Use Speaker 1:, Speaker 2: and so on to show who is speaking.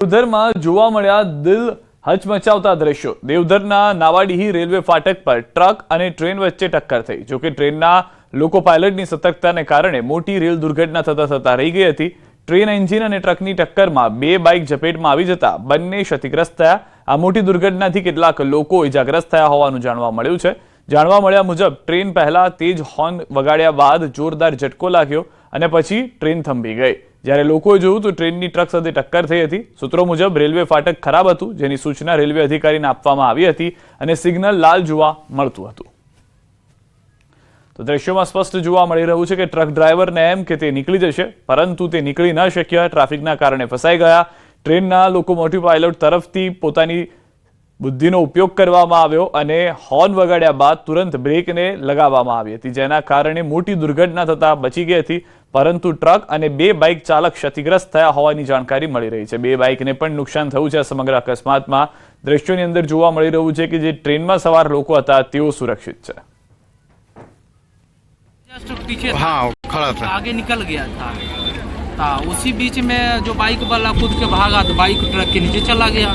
Speaker 1: દેવધરમાં જોવા મળ્યા દિલ હચમચાવતા દ્રશ્યો। દેવધરના નાવાડીહી રેલવે ફાટક પર ટ્રક અને ટ્રેન વચ્ચે ટક્કર થઈ। જો કે ટ્રેનના લોકો પાયલટની સતર્કતાને કારણે મોટી રેલ દુર્ઘટના થતા રહી ગઈ હતી। ટ્રેન એન્જિન અને ટ્રકની ટક્કરમાં બે બાઇક ઝપેટમાં આવી જતા બંને ક્ષતિગ્રસ્ત થયા। આ મોટી દુર્ઘટનાથી કેટલાક લોકો ઇજાગ્રસ્ત થયા હોવાનું જાણવા મળ્યું છે। જાણવા મળ્યા મુજબ ટ્રેન પહેલા તેજ હોર્ન વગાડ્યા બાદ જોરદાર ઝટકો લાગ્યો અને પછી ટ્રેન થંભી ગઈ। જ્યારે લોકોએ જોયું તો ટ્રેનની ટ્રક સાથે ટક્કર થઈ હતી। સૂત્રો મુજબ રેલવે ફાટક ખરાબ હતું, જેની સૂચના રેલવે અધિકારીને આપવામાં આવી હતી અને સિગ્નલ લાલ જોવા મળતું હતું। તો દ્રશ્યોમાં સ્પષ્ટ જોવા મળી રહ્યું છે કે ટ્રક ડ્રાઈવરને એમ કે તે નીકળી જશે, પરંતુ તે નીકળી ન શક્યા। ટ્રાફિકના કારણે ફસાઈ ગયા। ટ્રેનના લોકોમોટિવ પાયલોટ તરફથી પોતાની બુદ્ધિનો ઉપયોગ કરવામાં આવ્યો અને હોર્ન વગાડ્યા બાદ તુરંત બ્રેકને લગાવવામાં આવી હતી, જેના કારણે મોટી દુર્ઘટના થતા બચી ગઈ હતી। પરંતુ ટ્રક અને બે બાઇક ચાલક ક્ષતિગ્રસ્ત થયા હોવાની જાણકારી મળી રહી છે। બે બાઇકને પણ નુકસાન થયું છે। સમગ્ર અકસ્માતમાં દ્રશ્યોની અંદર જોવા મળી રહ્યું છે કે જે ટ્રેનમાં સવાર લોકો હતા તેઓ સુરક્ષિત છે।
Speaker 2: पीछे हाँ खड़ा था, आगे निकल गया था। उसी बीच में जो बाइक वाला कूद के भागा तो बाइक ट्रक के नीचे चला गया।